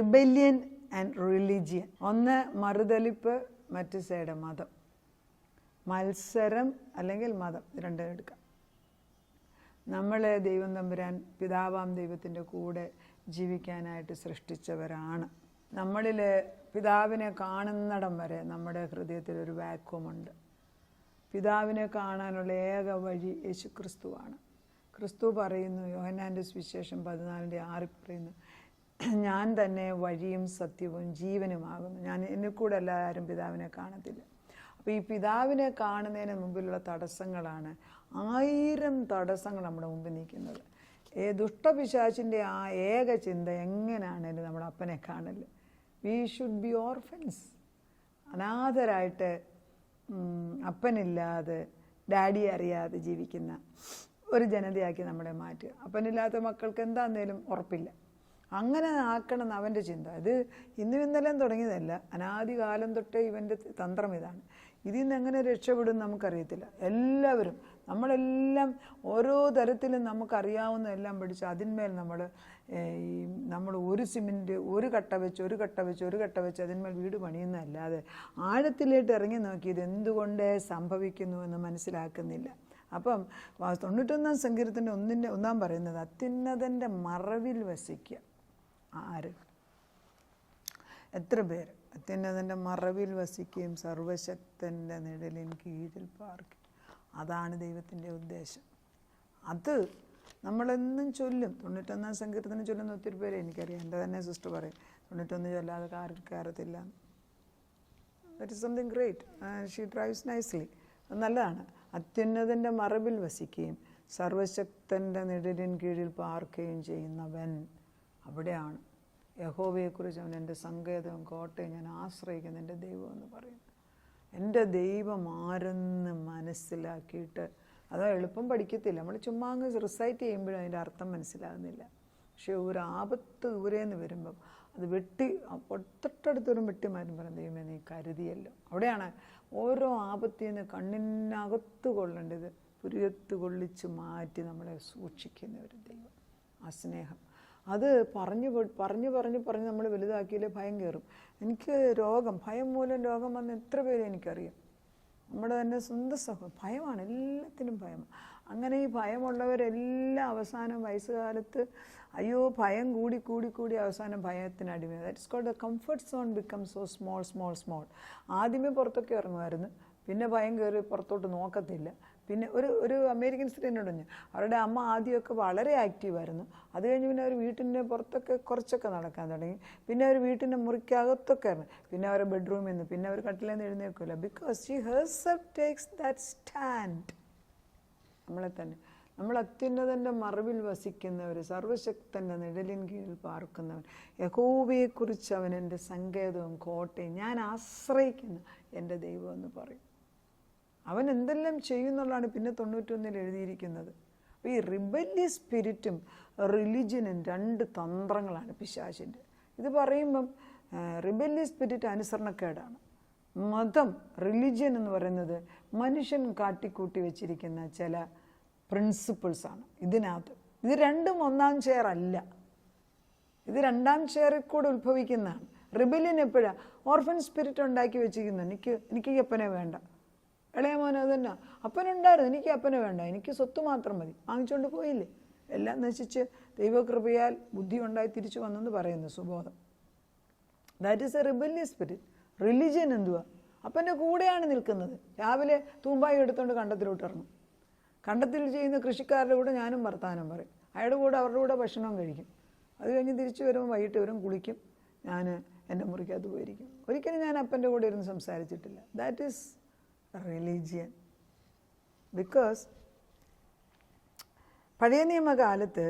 Rebellion and religion. ഒന്ന് മറുതലിപ്പ്, മറ്റ് side മതം. മത്സരം അല്ലെങ്കിൽ മതം, രണ്ടും എടുക്കാം. നമ്മളെ ദൈവം തമ്പുരാൻ പിതാവാം ദൈവത്തിൻ്റെ കൂടെ ജീവിക്കാനായിട്ട് സൃഷ്ടിച്ചവരാണ്. നമ്മളിൽ പിതാവിനെ കാണുന്നിടം വരെ നമ്മുടെ ഹൃദയത്തിലൊരു വാക്വമുണ്ട്. പിതാവിനെ കാണാനുള്ള ഏക വഴി യേശുക്രിസ്തുവാണ്. ക്രിസ്തു പറയുന്നു, യോഹന്നാൻ്റെ സുവിശേഷം 14:6 പറയുന്നു, ഞാൻ തന്നെ വഴിയും സത്യവും ജീവനുമാകുന്നു. എന്നെ കൂടെ എല്ലാവരും പിതാവിനെ കാണത്തില്ല. അപ്പോൾ ഈ പിതാവിനെ കാണുന്നതിന് മുമ്പിലുള്ള തടസ്സങ്ങളാണ് 1000 തടസ്സങ്ങൾ നമ്മുടെ മുമ്പിൽ നിൽക്കുന്നത്. ദുഷ്ടപിശാചിൻ്റെ ആ ഏക ചിന്ത എങ്ങനെയാണെങ്കിലും നമ്മുടെ അപ്പനെ കാണല്. We should be orphans. അനാഥരായിട്ട് അപ്പനില്ലാതെ ഡാഡി അറിയാതെ ജീവിക്കുന്ന ഒരു ജനതയാക്കി നമ്മളെ മാറ്റുക. അപ്പനില്ലാത്ത മക്കൾക്ക് എന്താന്നേലും ഉറപ്പില്ല. അങ്ങനെ ആക്കണം എന്ന് അവൻ്റെ ചിന്ത. ഇത് ഇന്നും ഇന്നലെയും തുടങ്ങിയതല്ല, അനാദികാലം തൊട്ടേ ഇവൻ്റെ തന്ത്രം ഇതാണ്. ഇതിൽ നിന്ന് എങ്ങനെ രക്ഷപ്പെടും നമുക്കറിയത്തില്ല. എല്ലാവരും നമ്മളെല്ലാം ഓരോ തരത്തിലും നമുക്കറിയാവുന്ന എല്ലാം പഠിച്ച് അതിന്മേൽ നമ്മൾ ഒരു സിമെൻറ്റ് ഒരു കട്ട വെച്ച് അതിന്മേൽ വീട് പണിയുന്നതല്ലാതെ ആഴത്തിലേക്ക് ഇറങ്ങി നോക്കി ഇത് എന്തുകൊണ്ട് സംഭവിക്കുന്നു എന്ന് മനസ്സിലാക്കുന്നില്ല. അപ്പം 91-ാം സങ്കീർത്തൻ്റെ 1 പറയുന്നത് അത്യുന്നതൻ്റെ മറവിൽ വസിക്കുക. ആര്? എത്ര പേര് അത്യുന്നതൻ്റെ മറവിൽ വസിക്കുകയും സർവശക്തൻ്റെ നിഴലിൻ കീഴിൽ പാർക്കും. അതാണ് ദൈവത്തിൻ്റെ ഉദ്ദേശം. അത് നമ്മളെന്നും ചൊല്ലും. 91-ാം സങ്കീർത്തനം ചൊല്ലുന്ന ഒത്തിരി പേരെ എനിക്കറിയാം. എൻ്റെ തന്നെ സിസ്റ്റർ പറയും 91 ചൊല്ലാതെ കയറത്തില്ല. That is something great. She drives nicely. നല്ലതാണ്. അത്യുന്നതൻ്റെ മറവിൽ വസിക്കുകയും സർവശക്തൻ്റെ നിഴലിൻ കീഴിൽ പാർക്കുകയും ചെയ്യുന്നവൻ. അവിടെയാണ് യഹോവയെക്കുറിച്ച് അവൻ എൻ്റെ സങ്കേതവും കോട്ടയും ഞാൻ ആശ്രയിക്കുന്ന എൻ്റെ ദൈവം എന്ന് പറയുന്നത്. എൻ്റെ ദൈവം ആരെന്ന് മനസ്സിലാക്കിയിട്ട്, അത് എളുപ്പം പഠിക്കത്തില്ല. നമ്മൾ ചുമ്മാ അങ്ങ് റിസൈറ്റ് ചെയ്യുമ്പോഴും അതിൻ്റെ അർത്ഥം മനസ്സിലാകുന്നില്ല. പക്ഷേ ഒരു ആപത്ത് ദൂരേന്ന് വരുമ്പം അത് തൊട്ടടുത്തൊരു വെട്ടിമാരും പറയും, ദൈവമേ നീ കരുതിയല്ലോ. അവിടെയാണ് ഓരോ ആപത്തിൽ നിന്ന് കണ്ണിനകത്ത് കൊള്ളേണ്ടത് പുരികത്ത് കൊള്ളിച്ച് മാറ്റി നമ്മളെ സൂക്ഷിക്കുന്ന ഒരു ദൈവം. ആ സ്നേഹം അത് പറഞ്ഞ് നമ്മൾ വലുതാക്കിയാലേ ഭയം കയറും. എനിക്ക് ഭയം മൂലം രോഗം വന്ന എത്ര പേര് എനിക്കറിയാം. നമ്മുടെ തന്നെ സ്വന്തം ഭയമാണ്, എല്ലാത്തിനും ഭയമാണ്. അങ്ങനെ ഈ ഭയമുള്ളവരെല്ലാം അവസാനം വയസ്സുകാലത്ത് ഭയം കൂടി അവസാനം ഭയത്തിനടിമയാണ്. That is called the comfort zone become so small. ആദ്യമേ പുറത്തൊക്കെ ഇറങ്ങുമായിരുന്നു, പിന്നെ ഭയം കയറി പുറത്തോട്ട് നോക്കത്തില്ല. പിന്നെ ഒരു അമേരിക്കൻ സ്ത്രീ എന്നോട് അവരുടെ അമ്മ ആദ്യമൊക്കെ വളരെ ആക്റ്റീവായിരുന്നു. അത് കഴിഞ്ഞ് പിന്നെ അവർ വീട്ടിൻ്റെ പുറത്തൊക്കെ കുറച്ചൊക്കെ നടക്കാൻ തുടങ്ങി. പിന്നെ അവർ വീട്ടിൻ്റെ മുറിക്കകത്തൊക്കെ ആയിരുന്നു. പിന്നെ അവരുടെ ബെഡ്റൂമിൽ നിന്ന് പിന്നെ അവർ കട്ടിലിൽ നിന്ന് എഴുന്നേൽക്കില്ല. Because she herself takes that stand. നമ്മളെ തന്നെ നമ്മൾ അത്യുന്നതൻ്റെ മറവിൽ വസിക്കുന്നവർ, സർവശക്തൻ്റെ നിഴലിൻ കീഴിൽ പാർക്കുന്നവൻ, യഹോവയെക്കുറിച്ച് അവൻ എൻ്റെ സങ്കേതവും കോട്ടയും ഞാൻ ആശ്രയിക്കുന്ന എൻ്റെ ദൈവം എന്ന് പറയും. അവൻ എന്തെല്ലാം ചെയ്യുന്നുള്ളതാണ് പിന്നെ 91 എഴുതിയിരിക്കുന്നത്. അപ്പോൾ ഈ റിബല്യസ് സ്പിരിറ്റും റിലിജനും 2 തന്ത്രങ്ങളാണ് പിശാചിൻ്റെ. ഇത് പറയുമ്പം റിബല്യസ് സ്പിരിറ്റ് അനുസരണക്കേടാണ്. മതം, റിലിജിയൻ എന്ന് പറയുന്നത് മനുഷ്യൻ കാട്ടിക്കൂട്ടി വെച്ചിരിക്കുന്ന ചില പ്രിൻസിപ്പിൾസാണ് ഇതിനകത്ത്. ഇത് രണ്ടും ഒന്നാം ചെയർ അല്ല, ഇത് രണ്ടാം ചെയറിൽ കൂടെ ഉത്ഭവിക്കുന്നതാണ്. റിബല്യൻ എപ്പോഴാണ്? ഓർഫൻ സ്പിരിറ്റ് ഉണ്ടാക്കി വെച്ചിരിക്കുന്നു. എനിക്ക് അപ്പനെ വേണ്ട, ഇളയ മോനെ അതന്നെ അപ്പനുണ്ടായിരുന്നു, എനിക്ക് അപ്പനെ വേണ്ട, എനിക്ക് സ്വത്ത് മാത്രം മതി, വാങ്ങിച്ചുകൊണ്ട് പോയില്ലേ, എല്ലാം നശിച്ച് ദൈവകൃപയാൽ ബുദ്ധി ഉണ്ടായി തിരിച്ചു വന്നെന്ന് പറയുന്നു സുബോധം. That is a rebellious spirit. Religion എന്തുവാ? അപ്പൻ്റെ കൂടെയാണ് നിൽക്കുന്നത്. രാവിലെ തൂമ്പായി എടുത്തുകൊണ്ട് കണ്ടത്തിലോട്ട് ഇറങ്ങും. കണ്ടത്തിൽ ചെയ്യുന്ന കൃഷിക്കാരുടെ കൂടെ ഞാനും വർത്താനം പറയും. അയാളുടെ കൂടെ അവരുടെ കൂടെ ഭക്ഷണം കഴിക്കും. അത് കഴിഞ്ഞ് തിരിച്ചു വരുമ്പോൾ വൈകിട്ട് വരും, കുളിക്കും, ഞാൻ എൻ്റെ മുറിക്കകത്ത് പോയിരിക്കും. ഒരിക്കലും ഞാൻ അപ്പൻ്റെ കൂടെ ഇരുന്ന് സംസാരിച്ചിട്ടില്ല. That is religion. ബിക്കോസ് പഴയ നിയമകാലത്ത്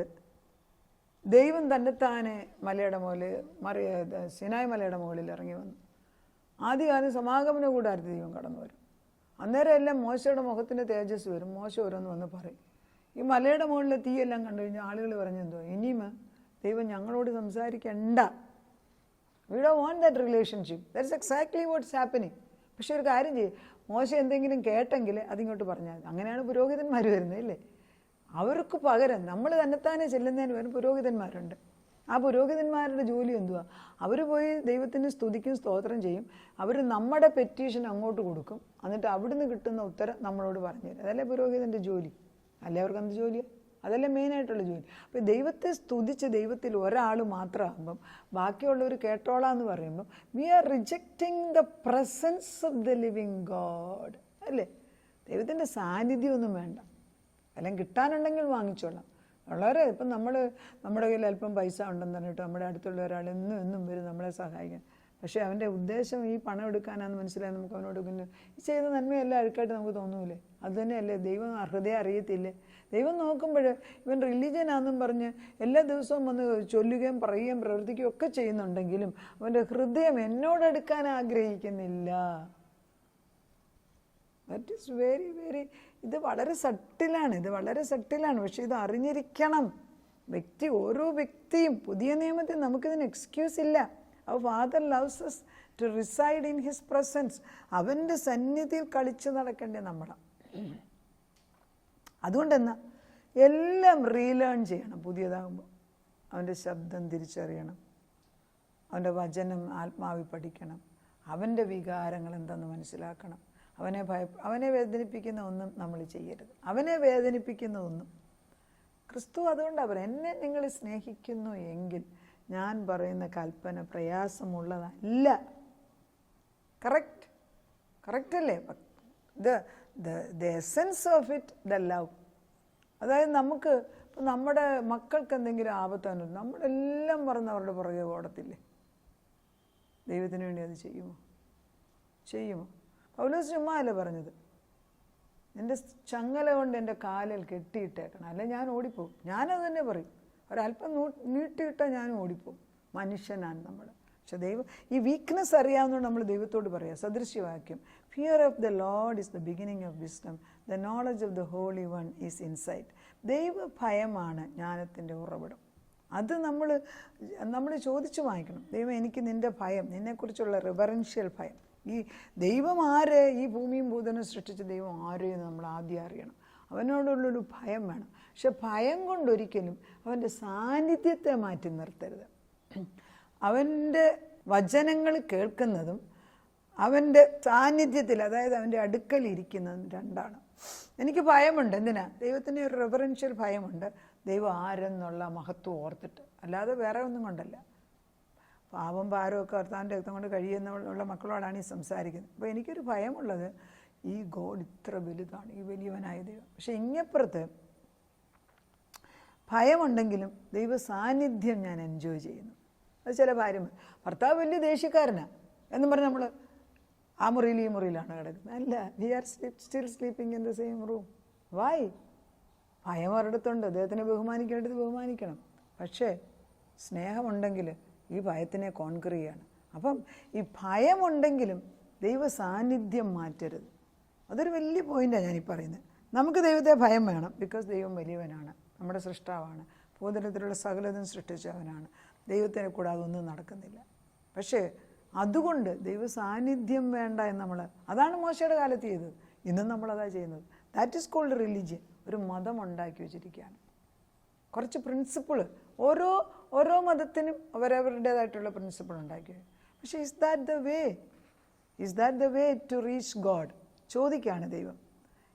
ദൈവം തന്നെത്താനെ മലയുടെ മുകളിൽ സിനായ് മലയുടെ മുകളിൽ ഇറങ്ങി വന്നു. ആദ്യകാലം സമാഗമന കൂടാരത്തിൽ ദൈവം കടന്നു വരും. അന്നേരം എല്ലാം മോശയുടെ മുഖത്തിൻ്റെ തേജസ് വരും. മോശ ഓരോന്ന് വന്ന് പറയും. ഈ മലയുടെ മുകളിലെ തീയെല്ലാം കണ്ടു കഴിഞ്ഞാൽ ആളുകൾ പറഞ്ഞെന്തോ, ഇനിയും ദൈവം ഞങ്ങളോട് സംസാരിക്കണ്ട. We don't want that relationship. That's exactly what's happening. പക്ഷെ ഒരു കാര്യം ചെയ്യും, മോശ എന്തെങ്കിലും കേട്ടെങ്കിൽ അതിങ്ങോട്ട് പറഞ്ഞാൽ മതി. അങ്ങനെയാണ് പുരോഹിതന്മാർ വരുന്നത്, ഇല്ലേ? അവർക്ക് പകരം നമ്മൾ തന്നെത്താനെ ചെല്ലുന്നതിന് വരും പുരോഹിതന്മാരുണ്ട്. ആ പുരോഹിതന്മാരുടെ ജോലി എന്തുവാ? അവർ പോയി ദൈവത്തിന് സ്തുതിക്കും സ്തോത്രം ചെയ്യും. അവർ നമ്മുടെ പെറ്റീഷൻ അങ്ങോട്ട് കൊടുക്കും, എന്നിട്ട് അവിടുന്ന് കിട്ടുന്ന ഉത്തരം നമ്മളോട് പറഞ്ഞു തരും. അതല്ലേ പുരോഹിതൻ്റെ ജോലി? അല്ലേ അവർക്ക് എന്ത് ജോലിയാണ്? അതല്ലേ മെയിനായിട്ടുള്ള ജോലി. അപ്പോൾ ദൈവത്തെ സ്തുതിച്ച് ദൈവത്തിൽ ഒരാൾ മാത്രമാകുമ്പം ബാക്കിയുള്ളവർ കേട്ടോളാന്ന് പറയുമ്പം we are rejecting the presence of the living God. അല്ലേ? ദൈവത്തിൻ്റെ സാന്നിധ്യമൊന്നും വേണ്ട, എല്ലാം കിട്ടാനുണ്ടെങ്കിൽ വാങ്ങിച്ചോളാം. വളരെ ഇപ്പം നമ്മുടെ കയ്യിൽ അല്പം പൈസ ഉണ്ടെന്ന് പറഞ്ഞിട്ട് നമ്മുടെ അടുത്തുള്ള ഒരാൾ എന്നും വരും നമ്മളെ സഹായിക്കാൻ. പക്ഷേ അവൻ്റെ ഉദ്ദേശം ഈ പണം എടുക്കാനാണെന്ന് മനസ്സിലായി നമുക്ക് അവനോട് പിന്നെ ഈ ചെയ്ത നന്മയെല്ലാം അഴുക്കായിട്ട് നമുക്ക് തോന്നൂലേ? അതുതന്നെയല്ലേ ദൈവം ഹൃദയം അറിയത്തില്ലേ? ദൈവം നോക്കുമ്പോൾ ഇവൻ റിലീജിയനാണെന്നും പറഞ്ഞ് എല്ലാ ദിവസവും വന്ന് ചൊല്ലുകയും പറയുകയും പ്രവർത്തിക്കുകയും ഒക്കെ ചെയ്യുന്നുണ്ടെങ്കിലും അവൻ്റെ ഹൃദയം എന്നോടെടുക്കാൻ ആഗ്രഹിക്കുന്നില്ല. ദാറ്റ് ഈസ് വെരി വെരി ഇത് വളരെ സട്ടിലാണ്. പക്ഷെ ഇത് അറിഞ്ഞിരിക്കണം വ്യക്തി. ഓരോ വ്യക്തിയും പുതിയ നിയമത്തിൽ നമുക്കിതിന് എക്സ്ക്യൂസ് ഇല്ല. Our Father loves us to reside in His presence. അവൻ്റെ സന്നിധിയിൽ കളിച്ച് നടക്കേണ്ട നമ്മളാണ്. അതുകൊണ്ടെന്നാ എല്ലാം റീലേൺ ചെയ്യണം. പുതിയതാകുമ്പോൾ അവൻ്റെ ശബ്ദം തിരിച്ചറിയണം, അവൻ്റെ വചനം ആത്മാവിൽ പഠിക്കണം, അവൻ്റെ വികാരങ്ങൾ എന്തെന്ന് മനസ്സിലാക്കണം. അവനെ വേദനിപ്പിക്കുന്ന ഒന്നും നമ്മൾ ചെയ്യരുത്. അവനെ വേദനിപ്പിക്കുന്ന ഒന്നും. ക്രിസ്തു അതുകൊണ്ടാണ് പറയുന്നത്, എന്നെ നിങ്ങൾ സ്നേഹിക്കുന്നു എങ്കിൽ ഞാൻ പറയുന്ന കൽപ്പന പ്രയാസമുള്ളതല്ല. കറക്റ്റ് അല്ലേ? The essence of it the love. അതായത് നമുക്ക് ഇപ്പം നമ്മുടെ മക്കൾക്ക് എന്തെങ്കിലും ആപത്താനോ നമ്മളെല്ലാം പറഞ്ഞ് അവരുടെ പുറകെ ഓടത്തില്ലേ? ദൈവത്തിന് വേണ്ടി അത് ചെയ്യുമോ? പൗലോസ് ചുമ്മാ അല്ലേ പറഞ്ഞത്, എൻ്റെ ചങ്ങല കൊണ്ട് എൻ്റെ കാലിൽ കെട്ടിയിട്ടേക്കണം, അല്ലെ ഞാൻ ഓടിപ്പോവും. ഞാനത് തന്നെ പറയും, ഒരല്പം നീട്ടിയിട്ടാൽ ഞാനും ഓടിപ്പോവും. മനുഷ്യനാണ് നമ്മൾ. പക്ഷെ ദൈവം ഈ വീക്ക്നെസ് അറിയാവുന്നതുകൊണ്ട് നമ്മൾ ദൈവത്തോട് പറയാം. സദൃശ്യവാക്യം, fear of the Lord is the beginning of wisdom, the knowledge of the Holy One is insight. ദൈവ ഭയമാണ് ജ്ഞാനത്തിൻ്റെ ഉറവിടം. അത് നമ്മൾ ചോദിച്ചു വാങ്ങിക്കണം. ദൈവം എനിക്ക് നിൻ്റെ ഭയം, നിന്നെക്കുറിച്ചുള്ള റിവറൻഷ്യൽ ഭയം. ഈ ദൈവം ആര്, ഈ ഭൂമിയും ഭൂതനും സൃഷ്ടിച്ച ദൈവം ആരെയെന്ന് നമ്മൾ ആദ്യം അറിയണം. അവനോടുള്ളൊരു ഭയം വേണം. പക്ഷെ ഭയം കൊണ്ടൊരിക്കലും അവൻ്റെ സാന്നിധ്യത്തെ മാറ്റി നിർത്തരുത്. അവൻ്റെ വചനങ്ങൾ കേൾക്കുന്നതും അവൻ്റെ സാന്നിധ്യത്തിൽ, അതായത് അവൻ്റെ അടുക്കൽ ഇരിക്കുന്നതും രണ്ടാണ്. എനിക്ക് ഭയമുണ്ട്. എന്തിനാ? ദൈവത്തിൻ്റെ ഒരു റെവറൻഷ്യൽ ഭയമുണ്ട്, ദൈവം ആരെന്നുള്ള മഹത്വം ഓർത്തിട്ട്, അല്ലാതെ വേറെ ഒന്നും കൊണ്ടല്ല. പാവം ഭാരമൊക്കെ ഭർത്താവിൻ്റെ രക്തം കൊണ്ട് കഴിയുന്നുള്ള മക്കളോടാണ് ഈ സംസാരിക്കുന്നത്. അപ്പോൾ എനിക്കൊരു ഭയമുള്ളത്, ഈ ഗോഡ് ഇത്ര വലുതാണ്, ഈ വലിയവനായ ദൈവം. പക്ഷെ ഇങ്ങപ്പുറത്ത് ഭയമുണ്ടെങ്കിലും ദൈവ സാന്നിധ്യം ഞാൻ എൻജോയ് ചെയ്യുന്നു. അത് ചില ഭാര്യമാർ, ഭർത്താവ് വലിയ ദേഷ്യക്കാരനാണ് എന്നും പറഞ്ഞ് നമ്മൾ ആ മുറിയിൽ ഈ മുറിയിലാണ് കിടക്കുന്നത്. അല്ല, we are still sleeping in the same room. Why? ഭയം ഒരിടത്തുണ്ട്, അദ്ദേഹത്തിനെ ബഹുമാനിക്കേണ്ടത് ബഹുമാനിക്കണം. പക്ഷേ സ്നേഹമുണ്ടെങ്കിൽ ഈ ഭയത്തിനെ കോൺക്വർ ചെയ്യാണ്. അപ്പം ഈ ഭയമുണ്ടെങ്കിലും ദൈവ സാന്നിധ്യം മാറ്റരുത്. അതൊരു വലിയ പോയിൻ്റാണ് ഞാനീ പറയുന്നത്. നമുക്ക് ദൈവത്തെ ഭയം വേണം, ബിക്കോസ് ദൈവം വലിയവനാണ്, നമ്മുടെ സൃഷ്ടാവാണ്, ഭൂതലത്തിലുള്ള സകലതും സൃഷ്ടിച്ചവനാണ്. ദൈവത്തിനെ കൂടാതെ ഒന്നും നടക്കുന്നില്ല. പക്ഷേ അതുകൊണ്ട് ദൈവ സാന്നിധ്യം വേണ്ട എന്ന് അതാണ് മോശയുടെ കാലത്ത് ചെയ്തത്. ഇന്നും നമ്മളതാ ചെയ്യുന്നത്. That is called religion. ഒരു മതം ഉണ്ടാക്കി വെച്ചിരിക്കുകയാണ്. കുറച്ച് പ്രിൻസിപ്പിൾ, ഓരോ മതത്തിനും അവരവരുടേതായിട്ടുള്ള പ്രിൻസിപ്പിൾ ഉണ്ടാക്കി. പക്ഷേ is that the way to reach God? ചോദിക്കുകയാണ് ദൈവം.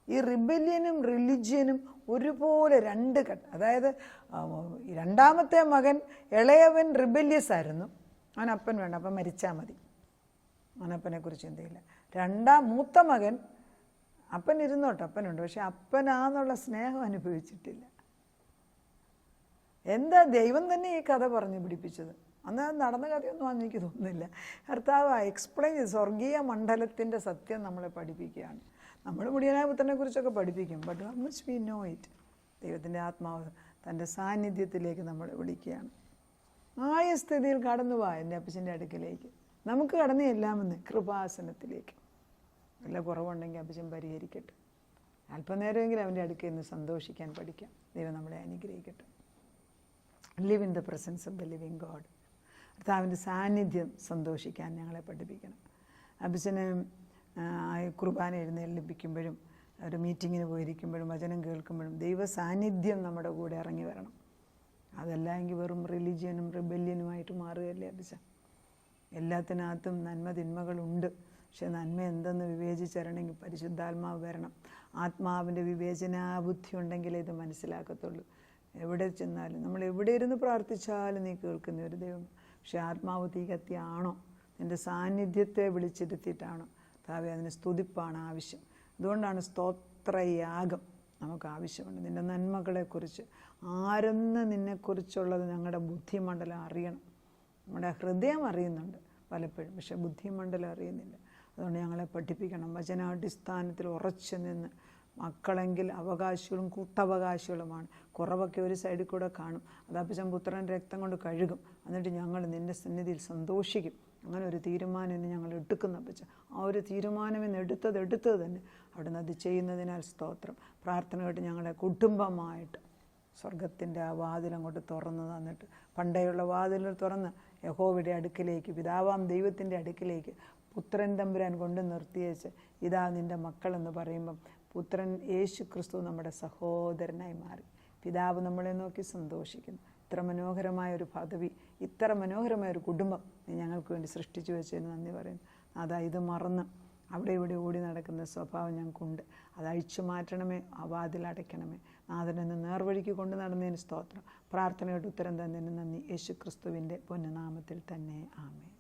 ഈ റിബല്യനും റിലിജിയനും ഒരുപോലെ രണ്ട് ഘട്ടം. അതായത് രണ്ടാമത്തെ മകൻ ഇളയവൻ റിബല്യസ് ആയിരുന്നു, അവൻ അപ്പൻ വേണ്ട, അപ്പം മരിച്ചാൽ മതി, അവനപ്പനെ കുറിച്ച് ചിന്തയില്ല. മൂത്ത മകൻ അപ്പൻ ഇരുന്നോട്ടെ, അപ്പനുണ്ട്, പക്ഷെ അപ്പനാന്നുള്ള സ്നേഹം അനുഭവിച്ചിട്ടില്ല. എന്താ ദൈവം തന്നെ ഈ കഥ പറഞ്ഞു പിടിപ്പിച്ചത്? അന്ന് നടന്ന കഥയൊന്നും എനിക്ക് തോന്നുന്നില്ല. കർത്താവ് എക്സ്പ്ലെയിൻ ചെയ്ത് സ്വർഗീയ മണ്ഡലത്തിൻ്റെ സത്യം നമ്മളെ പഠിപ്പിക്കുകയാണ്. നമ്മൾ മുടിയനായ പുത്രനെ കുറിച്ചൊക്കെ പഠിപ്പിക്കും, but how much we know it? ദൈവത്തിൻ്റെ ആത്മാവ് തൻ്റെ സാന്നിധ്യത്തിലേക്ക് നമ്മളെ വിളിക്കുകയാണ്. ആയ സ്ഥിതിയിൽ കടന്നു പോവാ എൻ്റെ അപ്പച്ചൻ്റെ അടുക്കിലേക്ക്. നമുക്ക് കടന്നു ചെല്ലാമെന്ന് കൃപാസനത്തിലേക്ക്. വല്ല കുറവുണ്ടെങ്കിൽ അപ്പച്ചൻ പരിഹരിക്കട്ടെ. അല്പനേരമെങ്കിലും അവൻ്റെ അടുക്കൽ നിന്ന് സന്തോഷിക്കാൻ പഠിക്കാം. ദൈവം നമ്മളെ അനുഗ്രഹിക്കട്ടെ. Live in the presence of the living God. കർത്താവിൻ്റെ സാന്നിധ്യം സന്തോഷിക്കാൻ ഞങ്ങളെ പഠിപ്പിക്കണം. അപ്പച്ചന് കുർബാന എഴുന്നേൽപ്പിക്കുമ്പോഴും ഒരു മീറ്റിങ്ങിന് പോയിരിക്കുമ്പോഴും വചനം കേൾക്കുമ്പോഴും ദൈവ സാന്നിധ്യം നമ്മുടെ കൂടെ ഇറങ്ങി വരണം. അതല്ല എങ്കിൽ വെറും റിലിജിയനും റിബല്യനുമായിട്ട് മാറുകയല്ലേ അപ്പച്ച. എല്ലാത്തിനകത്തും നന്മ തിന്മകളുണ്ട്. പക്ഷെ നന്മ എന്തെന്ന് വിവേചിച്ചറിയണമെങ്കിൽ പരിശുദ്ധാത്മാവ് വരണം. ആത്മാവിൻ്റെ വിവേചനാബുദ്ധി ഉണ്ടെങ്കിലേ ഇത് മനസ്സിലാക്കത്തുള്ളൂ. എവിടെ ചെന്നാലും നമ്മൾ എവിടെ ഇരുന്ന് പ്രാർത്ഥിച്ചാലും നീ കേൾക്കുന്ന ഒരു ദൈവം. പക്ഷെ ആത്മാവ് തീ കത്തിയാണോ, നിൻ്റെ സാന്നിധ്യത്തെ വിളിച്ചിരുത്തിയിട്ടാണോ? താവേ, അതിന് സ്തുതിപ്പാണ് ആവശ്യം. അതുകൊണ്ടാണ് സ്തോത്രയാഗം നമുക്ക് ആവശ്യമുണ്ട്. നിൻ്റെ നന്മകളെക്കുറിച്ച് ആരെന്ന് നിന്നെക്കുറിച്ചുള്ളത് ഞങ്ങളുടെ ബുദ്ധിമണ്ഡലം അറിയണം. നമ്മുടെ ഹൃദയം അറിയുന്നുണ്ട് പലപ്പോഴും, പക്ഷെ ബുദ്ധിമണ്ഡലം അറിയുന്നില്ല. അതുകൊണ്ട് ഞങ്ങളെ പഠിപ്പിക്കണം. വചനാടിസ്ഥാനത്തിൽ ഉറച്ചു നിന്ന് മക്കളെങ്കിൽ അവകാശികളും കൂട്ടവകാശികളുമാണ്. കുറവൊക്കെ ഒരു സൈഡിൽ കൂടെ കാണും. അതപ്പച്ചൻ പുത്രൻ രക്തം കൊണ്ട് കഴുകും. എന്നിട്ട് ഞങ്ങൾ നിൻ്റെ സന്നിധിയിൽ സന്തോഷിക്കും. അങ്ങനെ ഒരു തീരുമാനം ഇന്ന് ഞങ്ങൾ എടുക്കുന്ന അപ്പച്ച. ആ ഒരു തീരുമാനം ഇന്ന് എടുത്തത് തന്നെ അവിടുന്ന് അത് ചെയ്യുന്നതിനാൽ സ്തോത്രം. പ്രാർത്ഥന കേട്ട് ഞങ്ങളെ കുടുംബമായിട്ട് സ്വർഗത്തിൻ്റെ ആ വാതിലങ്ങോട്ട് തുറന്ന് തന്നിട്ട്, പണ്ടേയുള്ള വാതിൽ തുറന്ന് യഹോവയുടെ അടുക്കിലേക്ക്, പിതാവാം ദൈവത്തിൻ്റെ അടുക്കിലേക്ക് പുത്രൻ തമ്പുരാൻ കൊണ്ട് നിർത്തിയേച്ച് ഇതാ നിൻ്റെ മക്കളെന്ന് പറയുമ്പം പുത്രൻ യേശു ക്രിസ്തു നമ്മുടെ സഹോദരനായി മാറി. പിതാവ് നമ്മളെ നോക്കി സന്തോഷിക്കുന്നു. ഇത്ര മനോഹരമായൊരു പദവി, ഇത്ര മനോഹരമായൊരു കുടുംബം നീ ഞങ്ങൾക്ക് വേണ്ടി സൃഷ്ടിച്ചു വെച്ചതിന് നന്ദി പറയുന്നു. അതാ ഇത് മറന്ന് അവിടെ ഇവിടെ ഓടി നടക്കുന്ന സ്വഭാവം ഞങ്ങൾക്കുണ്ട്. അത് അഴിച്ചു മാറ്റണമേ, ആ വാതിലടയ്ക്കണമേ. നാഥനെന്ന് നേർവഴിക്ക് കൊണ്ട് നടന്നതിന് സ്തോത്രം. പ്രാർത്ഥനയുടെ ഉത്തരം തന്നതിന് നന്ദി. യേശു ക്രിസ്തുവിൻ്റെ പൊന്നുനാമത്തിൽ തന്നെ ആമേൻ.